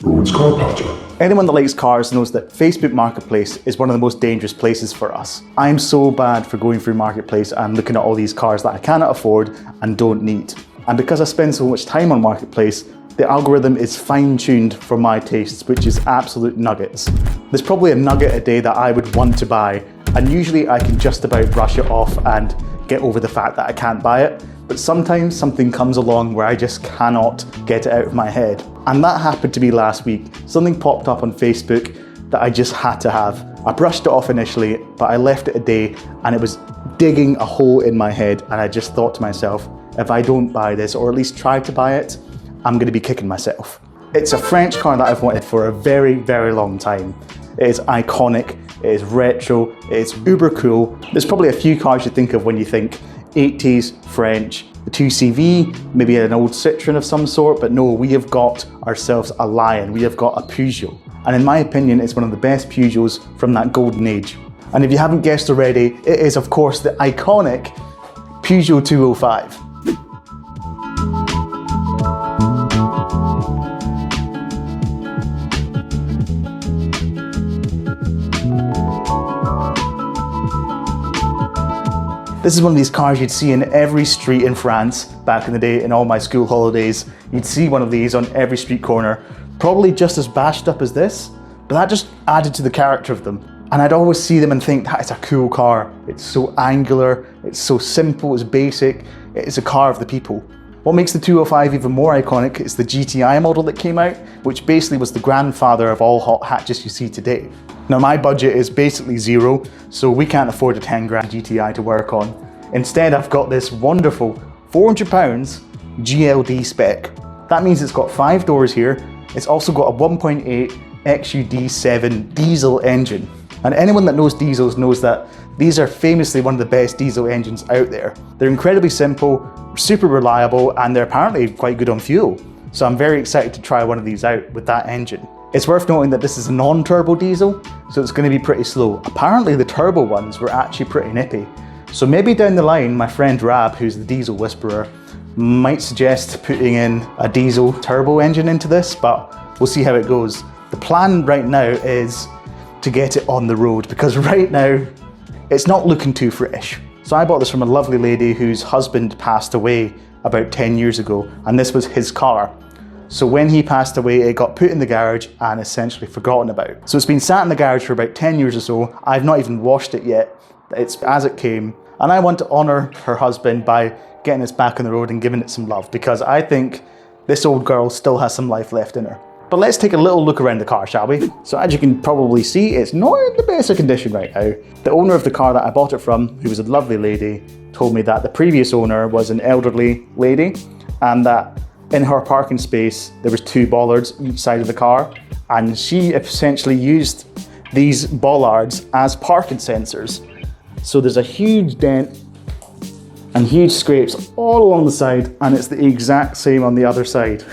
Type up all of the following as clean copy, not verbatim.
Rohan's Car Patcher. Anyone that likes cars knows that Facebook Marketplace is one of the most dangerous places for us. I'm so bad for going through Marketplace and looking at all these cars that I cannot afford and don't need. And because I spend so much time on Marketplace, the algorithm is fine-tuned for my tastes, which is absolute nuggets. There's probably a nugget a day that I would want to buy, and usually I can just about brush it off and get over the fact that I can't buy it. But sometimes something comes along where I just cannot get it out of my head. And that happened to me last week. Something popped up on Facebook that I just had to have. I brushed it off initially, but I left it a day and it was digging a hole in my head, and I just thought to myself, if I don't buy this, or at least try to buy it, I'm gonna be kicking myself. It's a French car that I've wanted for a very, very long time. It is iconic, it is retro, it is uber cool. There's probably a few cars you think of when you think 80s French, the 2CV, maybe an old Citroen of some sort, but no, we have got ourselves a lion, we have got a Peugeot. And in my opinion, it's one of the best Peugeots from that golden age. And if you haven't guessed already, it is of course the iconic Peugeot 205. This is one of these cars you'd see in every street in France back in the day in all my school holidays. You'd see one of these on every street corner, probably just as bashed up as this, but that just added to the character of them. And I'd always see them and think, that is a cool car. It's so angular, it's so simple, it's basic, it's a car of the people. What makes the 205 even more iconic is the GTI model that came out, which basically was the grandfather of all hot hatches you see today. Now my budget is basically zero, so we can't afford a 10 grand GTI to work on. Instead, I've got this wonderful £400 GLD spec. That means it's got 5 doors here. It's also got a 1.8 XUD7 diesel engine. And anyone that knows diesels knows that these are famously one of the best diesel engines out there. They're incredibly simple, super reliable, and they're apparently quite good on fuel. So I'm very excited to try one of these out with that engine. It's worth noting that this is a non-turbo diesel, so it's going to be pretty slow. Apparently the turbo ones were actually pretty nippy. So maybe down the line, my friend Rab, who's the diesel whisperer, might suggest putting in a diesel turbo engine into this, but we'll see how it goes. The plan right now is to get it on the road, because right now it's not looking too fresh. So I bought this from a lovely lady whose husband passed away about 10 years ago, and this was his car. So when he passed away, it got put in the garage and essentially forgotten about. So it's been sat in the garage for about 10 years or so. I've not even washed it yet. It's as it came. And I want to honor her husband by getting this back on the road and giving it some love, because I think this old girl still has some life left in her. But let's take a little look around the car, shall we? So as you can probably see, it's not in the best of condition right now. The owner of the car that I bought it from, who was a lovely lady, told me that the previous owner was an elderly lady, and that in her parking space there was 2 bollards each side of the car, and she essentially used these bollards as parking sensors. So there's a huge dent and huge scrapes all along the side, and it's the exact same on the other side.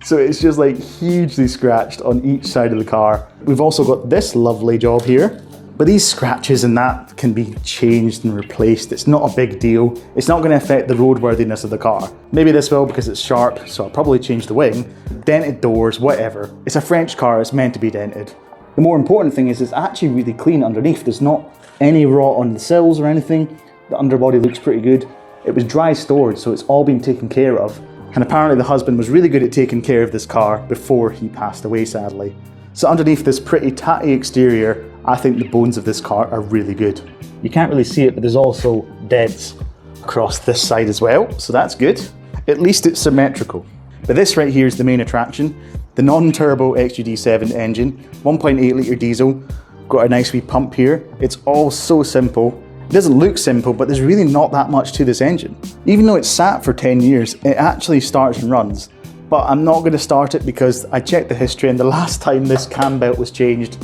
So it's just like hugely scratched on each side of the car. We've also got this lovely job here, but these scratches and that can be changed and replaced. It's not a big deal. It's not going to affect the roadworthiness of the car. Maybe this will because it's sharp, so I'll probably change the wing. Dented doors, whatever. It's a French car, it's meant to be dented. The more important thing is it's actually really clean underneath. There's not any rot on the sills or anything. The underbody looks pretty good. It was dry stored, so it's all been taken care of. And apparently the husband was really good at taking care of this car before he passed away, sadly. So underneath this pretty tatty exterior, I think the bones of this car are really good. You can't really see it, but there's also dents across this side as well, so that's good. At least it's symmetrical. But this right here is the main attraction. The non-turbo XUD7 engine, 1.8 litre diesel, got a nice wee pump here. It's all so simple. It doesn't look simple, but there's really not that much to this engine. Even though it's sat for 10 years, it actually starts and runs. But I'm not going to start it because I checked the history, and the last time this cam belt was changed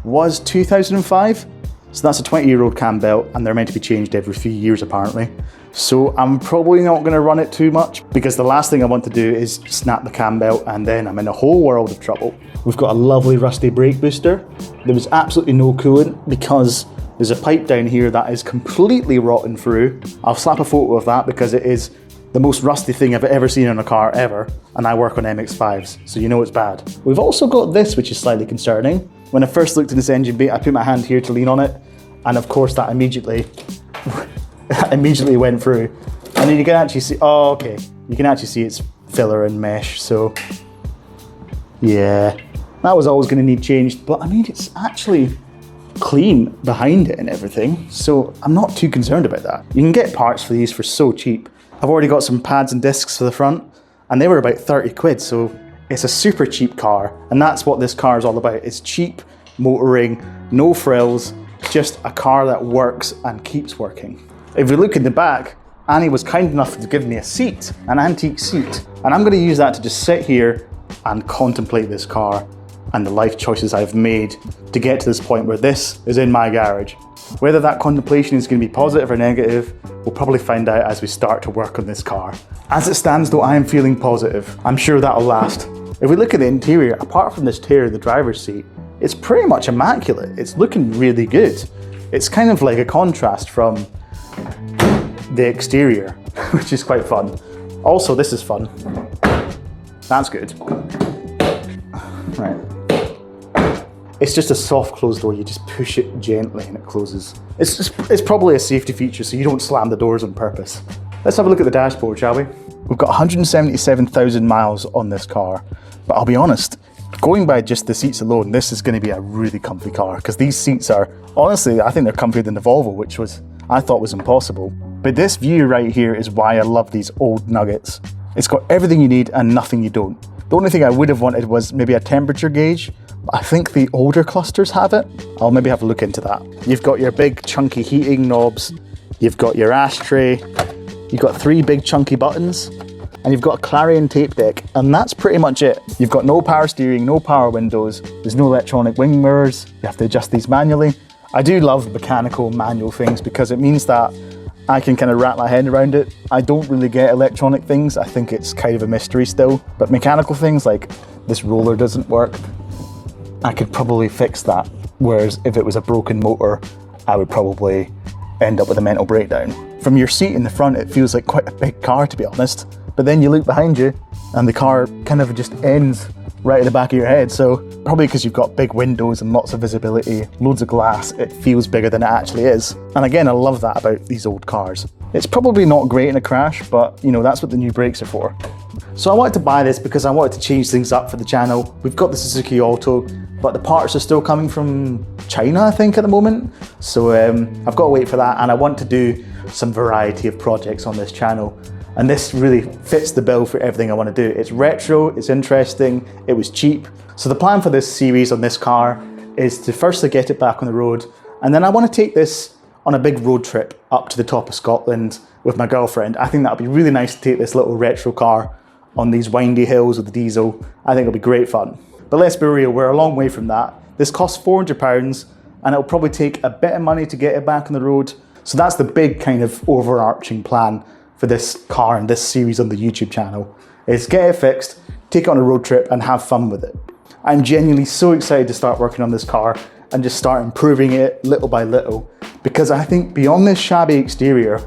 was 2005. So that's a 20-year-old cam belt, and they're meant to be changed every few years apparently. So I'm probably not going to run it too much, because the last thing I want to do is snap the cam belt and then I'm in a whole world of trouble. We've got a lovely rusty brake booster. There was absolutely no coolant because there's a pipe down here that is completely rotten through. I'll slap a photo of that because it is the most rusty thing I've ever seen on a car ever, and I work on MX-5s, so you know it's bad. We've also got this, which is slightly concerning. When I first looked at this engine bay, I put my hand here to lean on it, and of course that immediately went through. And then you can actually see, oh okay, you can actually see it's filler and mesh, so yeah, that was always going to need changed, but I mean it's actually clean behind it and everything, so I'm not too concerned about that. You can get parts for these for so cheap. I've already got some pads and discs for the front, and they were about 30 quid, so it's a super cheap car, and that's what this car is all about. It's cheap motoring, no frills, just a car that works and keeps working. If we look in the back, Annie was kind enough to give me a seat, an antique seat, and I'm going to use that to just sit here and contemplate this car and the life choices I've made to get to this point where this is in my garage. Whether that contemplation is going to be positive or negative, we'll probably find out as we start to work on this car. As it stands though, I am feeling positive. I'm sure that'll last. If we look at the interior, apart from this tear in the driver's seat, it's pretty much immaculate. It's looking really good. It's kind of like a contrast from the exterior, which is quite fun. Also, this is fun. That's good. Right. It's just a soft closed door. You just push it gently and it closes. It's probably a safety feature so you don't slam the doors on purpose. Let's have a look at the dashboard, shall we? We've got 177,000 miles on this car, but I'll be honest, going by just the seats alone, this is going to be a really comfy car because these seats are, honestly, I think they're comfier than the Volvo, which I thought was impossible. But this view right here is why I love these old nuggets. It's got everything you need and nothing you don't. The only thing I would have wanted was maybe a temperature gauge. I think the older clusters have it. I'll maybe have a look into that. You've got your big chunky heating knobs. You've got your ashtray. You've got 3 big chunky buttons. And you've got a Clarion tape deck. And that's pretty much it. You've got no power steering, no power windows. There's no electronic wing mirrors. You have to adjust these manually. I do love mechanical manual things because it means that I can kind of wrap my head around it. I don't really get electronic things. I think it's kind of a mystery still. But mechanical things like this roller doesn't work, I could probably fix that. Whereas if it was a broken motor, I would probably end up with a mental breakdown. From your seat in the front, it feels like quite a big car, to be honest. But then you look behind you and the car kind of just ends right at the back of your head. So probably because you've got big windows and lots of visibility, loads of glass, it feels bigger than it actually is. And again, I love that about these old cars. It's probably not great in a crash, but you know, that's what the new brakes are for. So I wanted to buy this because I wanted to change things up for the channel. We've got the Suzuki Alto, but the parts are still coming from China, I think, at the moment. So I've got to wait for that, and I want to do some variety of projects on this channel. And this really fits the bill for everything I want to do. It's retro, it's interesting, it was cheap. So the plan for this series on this car is to firstly get it back on the road, and then I want to take this on a big road trip up to the top of Scotland with my girlfriend. I think that would be really nice to take this little retro car on these windy hills with the diesel. I think it'll be great fun. But let's be real, we're a long way from that. This costs £400 and it'll probably take a bit of money to get it back on the road. So that's the big kind of overarching plan for this car and this series on the YouTube channel, is get it fixed, take it on a road trip and have fun with it. I'm genuinely so excited to start working on this car and just start improving it little by little, because I think beyond this shabby exterior,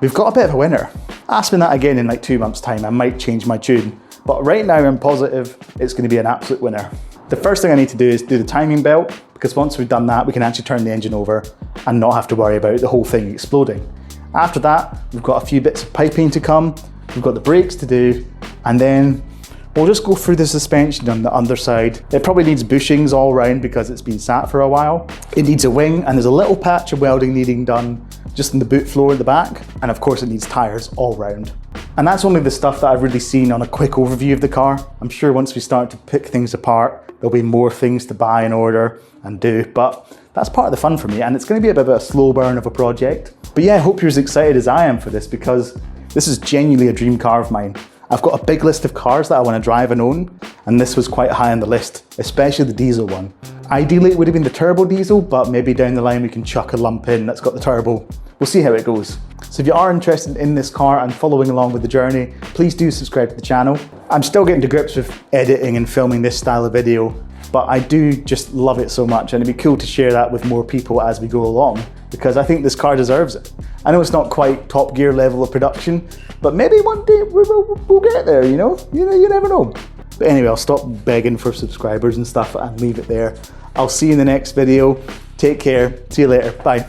we've got a bit of a winner. Ask me that again in like 2 months' time, I might change my tune. But right now I'm positive it's going to be an absolute winner. The first thing I need to do is do the timing belt, because once we've done that, we can actually turn the engine over and not have to worry about the whole thing exploding. After that, we've got a few bits of piping to come, we've got the brakes to do, and then we'll just go through the suspension on the underside. It probably needs bushings all round because it's been sat for a while. It needs a wing, and there's a little patch of welding needing done just in the boot floor at the back. And of course it needs tyres all round. And that's only the stuff that I've really seen on a quick overview of the car. I'm sure once we start to pick things apart, there'll be more things to buy and order and do, but that's part of the fun for me, and it's going to be a bit of a slow burn of a project. But yeah, I hope you're as excited as I am for this, because this is genuinely a dream car of mine. I've got a big list of cars that I want to drive and own, and this was quite high on the list, especially the diesel one. Ideally it would have been the turbo diesel, but maybe down the line we can chuck a lump in that's got the turbo. We'll see how it goes. So if you are interested in this car and following along with the journey, please do subscribe to the channel. I'm still getting to grips with editing and filming this style of video, but I do just love it so much, and it'd be cool to share that with more people as we go along. because I think this car deserves it. I know it's not quite Top Gear level of production, but maybe one day we'll get there, you know? You never know. But anyway, I'll stop begging for subscribers and stuff and leave it there. I'll see you in the next video. Take care. See you later. Bye.